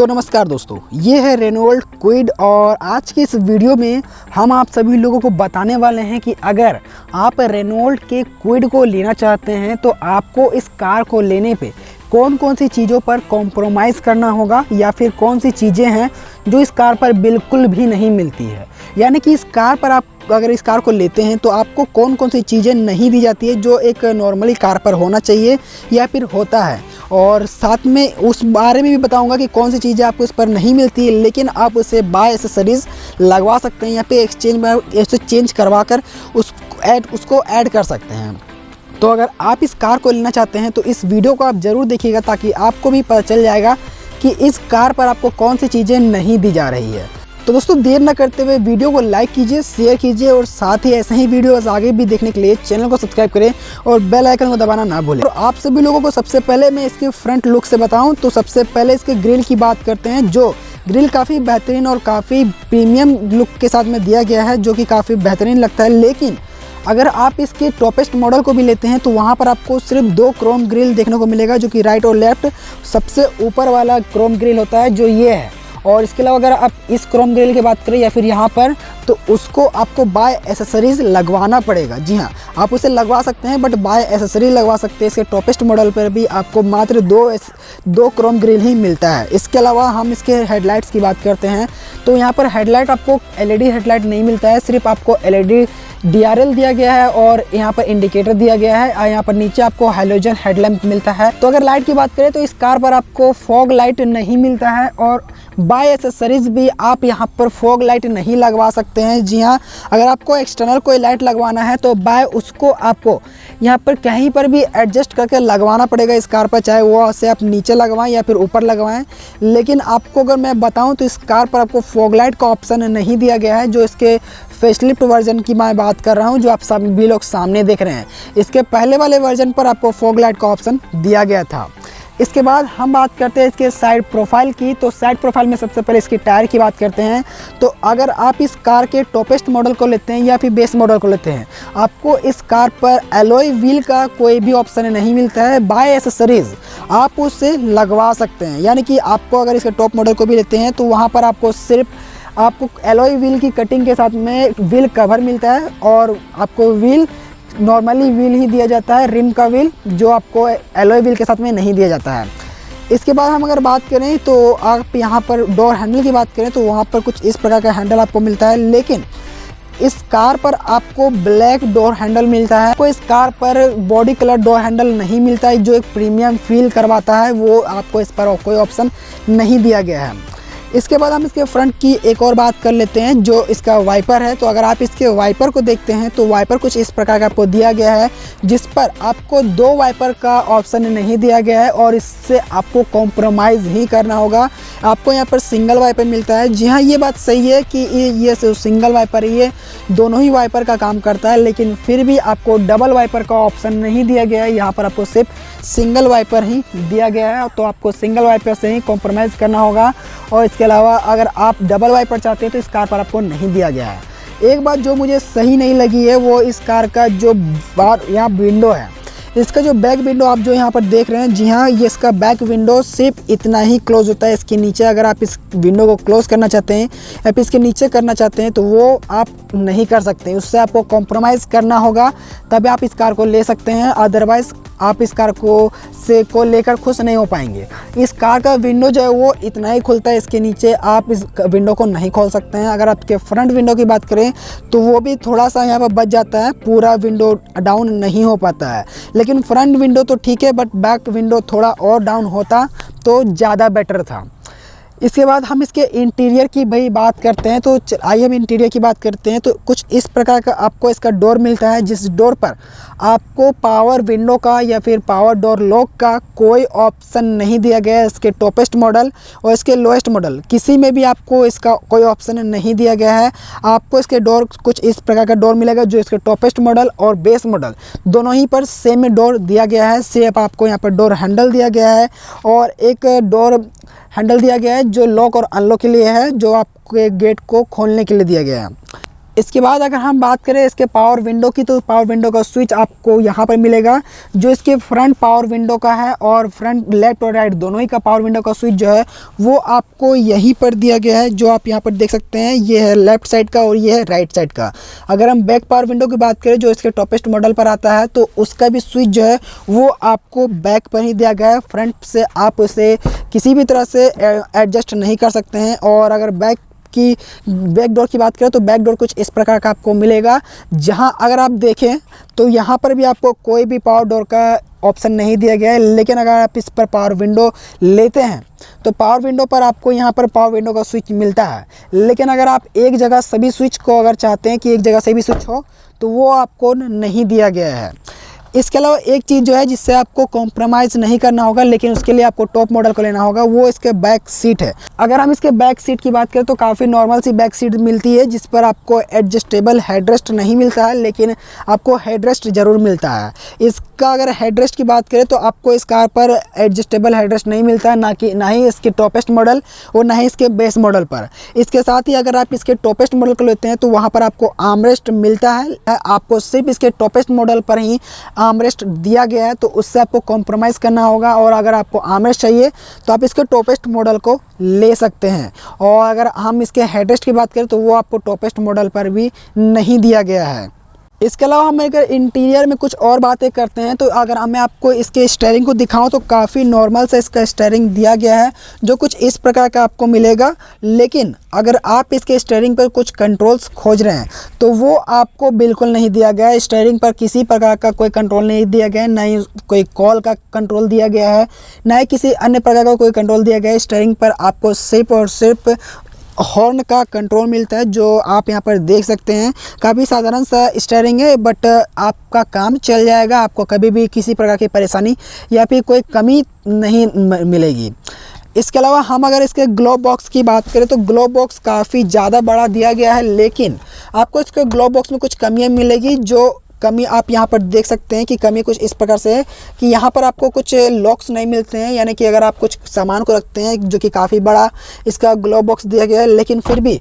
तो नमस्कार दोस्तों, ये है रेनॉल्ट क्विड और आज की इस वीडियो में हम आप सभी लोगों को बताने वाले हैं कि अगर आप रेनॉल्ट के क्विड को लेना चाहते हैं तो आपको इस कार को लेने पे कौन कौन सी चीज़ों पर कॉम्प्रोमाइज़ करना होगा या फिर कौन सी चीज़ें हैं जो इस कार पर बिल्कुल भी नहीं मिलती है। यानी कि इस कार पर आप अगर इस कार को लेते हैं तो आपको कौन कौन सी चीज़ें नहीं दी जाती है जो एक नॉर्मली कार पर होना चाहिए या फिर होता है, और साथ में उस बारे में भी बताऊंगा कि कौन सी चीज़ें आपको इस पर नहीं मिलती है लेकिन आप उसे बाय एसेसरीज़ लगवा सकते हैं या पे एक्सचेंज करवा कर उसको ऐड कर सकते हैं। तो अगर आप इस कार को लेना चाहते हैं तो इस वीडियो को आप ज़रूर देखिएगा ताकि आपको भी पता चल जाएगा कि इस कार पर आपको कौन सी चीज़ें नहीं दी जा रही है। तो दोस्तों देर न करते हुए वीडियो को लाइक कीजिए, शेयर कीजिए और साथ ही ऐसे ही वीडियोस आगे भी देखने के लिए चैनल को सब्सक्राइब करें और बेल आइकन को दबाना ना भूलें। और आप सभी लोगों को सबसे पहले मैं इसके फ्रंट लुक से बताऊं तो सबसे पहले इसके ग्रिल की बात करते हैं। जो ग्रिल काफ़ी बेहतरीन और काफ़ी प्रीमियम लुक के साथ में दिया गया है जो कि काफ़ी बेहतरीन लगता है। लेकिन अगर आप इसके टॉपेस्ट मॉडल को भी लेते हैं तो वहाँ पर आपको सिर्फ 2 क्रोम ग्रिल देखने को मिलेगा, जो कि राइट और लेफ्ट। सबसे ऊपर वाला क्रोम ग्रिल होता है जो ये है, और इसके अलावा अगर आप इस क्रोम ग्रिल की बात करें या फिर यहाँ पर तो उसको आपको बाय एसेसरीज़ लगवाना पड़ेगा। जी हाँ, आप उसे लगवा सकते हैं बट बाय एसेसरीज लगवा सकते हैं। इसके टॉपेस्ट मॉडल पर भी आपको मात्र दो क्रोम ग्रिल ही मिलता है। इसके अलावा हम इसके हेडलाइट्स की बात करते हैं तो यहाँ पर हेडलाइट आपको एलईडी हेडलाइट नहीं मिलता है, सिर्फ आपको एलईडी DRL दिया गया है और यहाँ पर इंडिकेटर दिया गया है और यहाँ पर नीचे आपको हैलोजन हेडलैम्प मिलता है। तो अगर लाइट की बात करें तो इस कार पर आपको फॉग लाइट नहीं मिलता है और बाय एसेसरीज भी आप यहाँ पर फॉग लाइट नहीं लगवा सकते हैं। जी हाँ, अगर आपको एक्सटर्नल कोई लाइट लगवाना है तो बाय उसको आपको यहाँ पर कहीं पर भी एडजस्ट करके लगवाना पड़ेगा इस कार पर, चाहे वो से आप नीचे लगवाएं या फिर ऊपर लगवाएं। लेकिन आपको अगर मैं बताऊं तो इस कार पर आपको फॉग लाइट का ऑप्शन नहीं दिया गया है। जो इसके फेसलिफ्ट वर्जन की मैं बात कर रहा हूं जो आप सभी लोग सामने देख रहे हैं, इसके पहले वाले वर्जन पर आपको फॉग लाइट का ऑप्शन दिया गया था। इसके बाद हम बात करते हैं इसके साइड प्रोफाइल की। तो साइड प्रोफाइल में सबसे पहले इसकी टायर की बात करते हैं। तो अगर आप इस कार के टॉपेस्ट मॉडल को लेते हैं या फिर बेस मॉडल को लेते हैं, आपको इस कार पर एलॉय व्हील का कोई भी ऑप्शन नहीं मिलता है। बाय एसेसरीज आप उसे लगवा सकते हैं, यानी कि आपको अगर इसके टॉप मॉडल को भी लेते हैं तो वहाँ पर आपको सिर्फ आपको एलॉय व्हील की कटिंग के साथ में व्हील कवर मिलता है और आपको व्हील नॉर्मली व्हील ही दिया जाता है, रिम का व्हील, जो आपको एलॉय व्हील के साथ में नहीं दिया जाता है। इसके बाद हम अगर बात करें तो आप यहाँ पर डोर हैंडल की बात करें तो वहाँ पर कुछ इस प्रकार का हैंडल आपको मिलता है, लेकिन इस कार पर आपको ब्लैक डोर हैंडल मिलता है। आपको इस कार पर बॉडी कलर डोर हैंडल नहीं मिलता है जो एक प्रीमियम फील करवाता है, वो आपको इस पर कोई ऑप्शन नहीं दिया गया है। इसके बाद हम इसके फ्रंट की एक और बात कर लेते हैं जो इसका वाइपर है। तो अगर आप इसके वाइपर को देखते हैं तो वाइपर कुछ इस प्रकार का आपको दिया गया है, जिस पर आपको 2 वाइपर का ऑप्शन नहीं दिया गया है और इससे आपको कॉम्प्रोमाइज़ ही करना होगा। आपको यहाँ पर सिंगल वाइपर मिलता है। जी हाँ, ये बात सही है कि ये सिंगल वाइपर ये दोनों ही वाइपर का काम करता है, लेकिन फिर भी आपको डबल वाइपर का ऑप्शन नहीं दिया गया है। यहाँ पर आपको सिर्फ सिंगल वाइपर ही दिया गया है, तो आपको सिंगल वाइपर से ही कॉम्प्रोमाइज़ करना होगा। और इसके अलावा अगर आप डबल वाइपर चाहते हैं तो इस कार पर आपको नहीं दिया गया है। एक बात जो मुझे सही नहीं लगी है वो इस कार का जो यहाँ विंडो है, इसका जो बैक विंडो आप जो यहाँ पर देख रहे हैं, जी हाँ, ये इसका बैक विंडो सिर्फ इतना ही क्लोज होता है। इसके नीचे अगर आप इस विंडो को क्लोज करना चाहते हैं या फिर इसके नीचे करना चाहते हैं तो वो आप नहीं कर सकते, उससे आपको कॉम्प्रोमाइज़ करना होगा तभी आप इस कार को ले सकते हैं। अदरवाइज़ आप इस कार को लेकर खुश नहीं हो पाएंगे। इस कार का विंडो जो है वो इतना ही खुलता है, इसके नीचे आप इस विंडो को नहीं खोल सकते हैं। अगर आपके फ्रंट विंडो की बात करें तो वो भी थोड़ा सा यहाँ पर बच जाता है, पूरा विंडो डाउन नहीं हो पाता है। लेकिन फ्रंट विंडो तो ठीक है बट बैक विंडो थोड़ा और डाउन होता तो ज़्यादा बेटर था। इसके बाद हम इसके इंटीरियर की भाई बात करते हैं तो आइए हम इंटीरियर की बात करते हैं। तो कुछ इस प्रकार का आपको इसका डोर मिलता है, जिस डोर पर आपको पावर विंडो का या फिर पावर डोर लॉक का कोई ऑप्शन नहीं दिया गया है। इसके टॉपेस्ट मॉडल और इसके लोएस्ट मॉडल किसी में भी आपको इसका कोई ऑप्शन नहीं दिया गया है। आपको इसके डोर कुछ इस प्रकार का डोर मिलेगा जो इसके टॉपेस्ट मॉडल और बेस मॉडल दोनों ही पर सेम डोर दिया गया है। सिर्फ आपको यहाँ पर डोर हैंडल दिया गया है और एक डोर हैंडल दिया गया है जो लॉक और अनलॉक के लिए है, जो आपके गेट को खोलने के लिए दिया गया है। इसके बाद अगर हम बात करें इसके पावर विंडो की, तो पावर विंडो का स्विच आपको यहाँ पर मिलेगा जो इसके फ्रंट पावर विंडो का है, और फ्रंट लेफ्ट और राइट दोनों ही का पावर विंडो का स्विच जो है वो आपको यहीं पर दिया गया है, जो आप यहाँ पर देख सकते हैं। ये है लेफ्ट साइड का और ये है राइट साइड का। अगर हम बैक पावर विंडो की बात करें जो इसके टॉपेस्ट मॉडल पर आता है, तो उसका भी स्विच जो है वो आपको बैक पर ही दिया गया है। फ्रंट से आप उसे किसी भी तरह से एडजस्ट नहीं कर सकते हैं। और अगर बैक डोर की बात करें तो बैक डोर कुछ इस प्रकार का आपको मिलेगा, जहां अगर आप देखें तो यहाँ पर भी आपको कोई भी पावर डोर का ऑप्शन नहीं दिया गया है। लेकिन अगर आप इस पर पावर विंडो लेते हैं तो पावर विंडो पर आपको यहाँ पर पावर विंडो का स्विच मिलता है। लेकिन अगर आप एक जगह सभी स्विच को अगर चाहते हैं कि एक जगह से भी स्विच हो, तो वो आपको नहीं दिया गया है। इसके अलावा एक चीज़ जो है जिससे आपको कॉम्प्रोमाइज़ नहीं करना होगा, लेकिन उसके लिए आपको टॉप मॉडल को लेना होगा, वो इसके बैक सीट है। अगर हम इसके बैक सीट की बात करें तो काफ़ी नॉर्मल सी बैक सीट मिलती है, जिस पर आपको एडजस्टेबल हेडरेस्ट नहीं मिलता है, लेकिन आपको हेडरेस्ट ज़रूर मिलता है। इसका अगर हेडरेस्ट की बात करें तो आपको इस कार पर एडजस्टेबल हेडरेस्ट नहीं मिलता है, ना ही इसके टॉपेस्ट मॉडल और ना ही इसके बेस मॉडल पर। इसके साथ ही अगर आप इसके टॉपेस्ट मॉडल को लेते हैं तो वहाँ पर आपको आर्मरेस्ट मिलता है। आपको सिर्फ इसके टॉपेस्ट मॉडल पर ही आर्मरेस्ट दिया गया है, तो उससे आपको कॉम्प्रोमाइज़ करना होगा। और अगर आपको आर्मरेस्ट चाहिए तो आप इसके टॉपेस्ट मॉडल को ले सकते हैं। और अगर हम इसके हेडरेस्ट की बात करें तो वो आपको टॉपेस्ट मॉडल पर भी नहीं दिया गया है। इसके अलावा हम अगर इंटीरियर में कुछ और बातें करते हैं तो अगर मैं आपको इसके स्टीयरिंग को दिखाऊं तो काफ़ी नॉर्मल सा इसका स्टीयरिंग दिया गया है, जो कुछ इस प्रकार का आपको मिलेगा। लेकिन अगर आप इसके स्टीयरिंग पर कुछ कंट्रोल्स खोज रहे हैं तो वो आपको बिल्कुल नहीं दिया गया है। स्टीयरिंग पर किसी प्रकार का कोई कंट्रोल नहीं दिया गया है, ना ही कोई कॉल का कंट्रोल दिया गया है, ना ही किसी अन्य प्रकार का कोई कंट्रोल दिया गया है। स्टीयरिंग पर आपको सिर्फ और सिर्फ हॉर्न का कंट्रोल मिलता है, जो आप यहाँ पर देख सकते हैं। काफ़ी साधारण सा स्टीयरिंग है, बट आपका काम चल जाएगा। आपको कभी भी किसी प्रकार की परेशानी या फिर कोई कमी नहीं मिलेगी। इसके अलावा हम अगर इसके ग्लोव बॉक्स की बात करें तो ग्लोव बॉक्स काफ़ी ज़्यादा बड़ा दिया गया है, लेकिन आपको इसके ग्लोव बॉक्स में कुछ कमियाँ मिलेगी। जो कमी आप यहाँ पर देख सकते हैं कि कमी कुछ इस प्रकार से है कि यहाँ पर आपको कुछ लॉक्स नहीं मिलते हैं। यानी कि अगर आप कुछ सामान को रखते हैं, जो कि काफ़ी बड़ा इसका ग्लोव बॉक्स दिया गया है, लेकिन फिर भी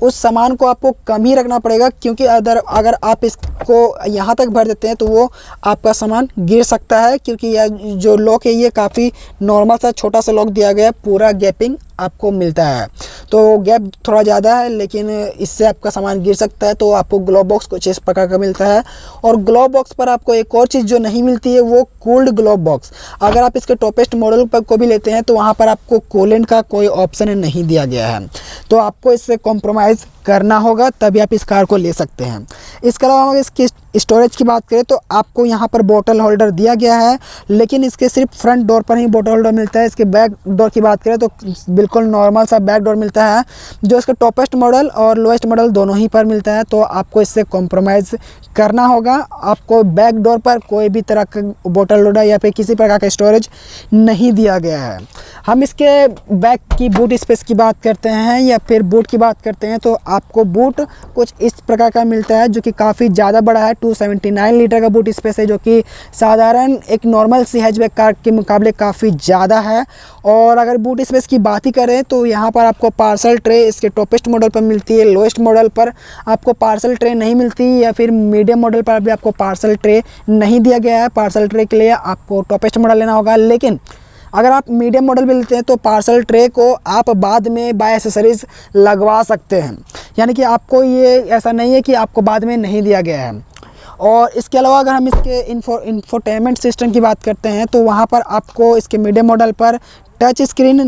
उस सामान को आपको कम ही रखना पड़ेगा, क्योंकि अगर आप इसको यहाँ तक भर देते हैं तो वो आपका सामान गिर सकता है। क्योंकि यह जो लॉक है ये काफ़ी नॉर्मल सा छोटा सा लॉक दिया गया है, पूरा गैपिंग आपको मिलता है। तो गैप थोड़ा ज़्यादा है, लेकिन इससे आपका सामान गिर सकता है। तो आपको ग्लोव बॉक्स कुछ इस प्रकार का मिलता है। और ग्लोव बॉक्स पर आपको एक और चीज़ जो नहीं मिलती है वो कूल्ड ग्लोव बॉक्स। अगर आप इसके टॉपेस्ट मॉडल पर को भी लेते हैं तो वहाँ पर आपको कूलेंट का कोई ऑप्शन नहीं दिया गया है, तो आपको इससे कॉम्प्रोमाइज़ करना होगा, तभी आप इस कार को ले सकते हैं। इसके अलावा अगर इसकी स्टोरेज की बात करें तो आपको यहाँ पर बोतल होल्डर दिया गया है, लेकिन इसके सिर्फ फ्रंट डोर पर ही बोतल होल्डर मिलता है। इसके बैक डोर की बात करें तो बिल्कुल नॉर्मल सा बैक डोर मिलता है, जो इसका टॉपेस्ट मॉडल और लोएस्ट मॉडल दोनों ही पर मिलता है। तो आपको इससे कॉम्प्रोमाइज़ करना होगा। आपको बैक डोर पर कोई भी तरह का बोतल होल्डर या फिर किसी प्रकार का स्टोरेज नहीं दिया गया है। हम इसके बैक की बूट स्पेस की बात करते हैं या फिर बूट की बात करते हैं तो आपको बूट कुछ इस प्रकार का मिलता है, जो कि काफ़ी ज़्यादा बड़ा है। 279 लीटर का बूट स्पेस है, जो कि साधारण एक नॉर्मल सी हैचबैक कार के मुकाबले काफ़ी ज़्यादा है। और अगर बूट स्पेस की बात ही करें तो यहाँ पर आपको पार्सल ट्रे इसके टॉपेस्ट मॉडल पर मिलती है, लोएस्ट मॉडल पर आपको पार्सल ट्रे नहीं मिलती, या फिर मीडियम मॉडल पर भी आपको पार्सल ट्रे नहीं दिया गया है। पार्सल ट्रे के लिए आपको टॉपेस्ट मॉडल लेना होगा। लेकिन अगर आप मीडियम मॉडल भी लेते हैं तो पार्सल ट्रे को आप बाद में बाय एसेसरीज़ लगवा सकते हैं, यानी कि आपको ये ऐसा नहीं है कि आपको बाद में नहीं दिया गया है। और इसके अलावा अगर हम इसके इंफोटेनमेंट सिस्टम की बात करते हैं तो वहाँ पर आपको इसके मीडियम मॉडल पर टच स्क्रीन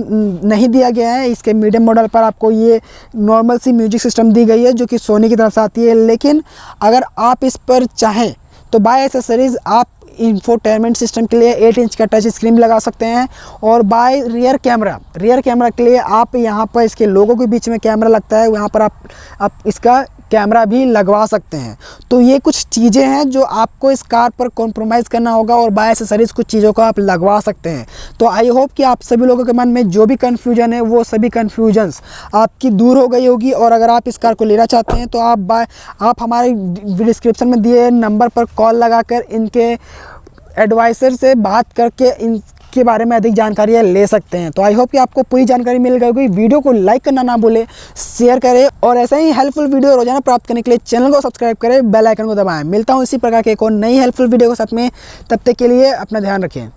नहीं दिया गया है। इसके मीडियम मॉडल पर आपको ये नॉर्मल सी म्यूजिक सिस्टम दी गई है, जो कि सोनी की तरफ से आती है। लेकिन अगर आप इस पर चाहें तो बाय एसेसरीज़ आप इंफोटेनमेंट सिस्टम के लिए 8 इंच का टच स्क्रीन लगा सकते हैं। और बाय रियर कैमरा के लिए आप यहाँ पर इसके लोगों के बीच में कैमरा लगता है, वहाँ पर आप इसका कैमरा भी लगवा सकते हैं। तो ये कुछ चीज़ें हैं जो आपको इस कार पर कॉम्प्रोमाइज़ करना होगा, और बाय एसेसरीज़ कुछ चीज़ों को आप लगवा सकते हैं। तो आई होप कि आप सभी लोगों के मन में जो भी कन्फ्यूजन है वो सभी कन्फ्यूजन्स आपकी दूर हो गई होगी। और अगर आप इस कार को लेना चाहते हैं तो आप हमारे डिस्क्रिप्शन में दिए नंबर पर कॉल लगाकर इनके एडवाइज़र से बात करके इसके बारे में अधिक जानकारी ले सकते हैं। तो आई होप कि आपको पूरी जानकारी मिल गई होगी। वीडियो को लाइक करना ना भूले, शेयर करें और ऐसे ही हेल्पफुल वीडियो रोजाना प्राप्त करने के लिए चैनल को सब्सक्राइब करें, बेल आइकन को दबाएं। मिलता हूं इसी प्रकार के एक और नई हेल्पफुल वीडियो के साथ में, तब तक के लिए अपना ध्यान रखें।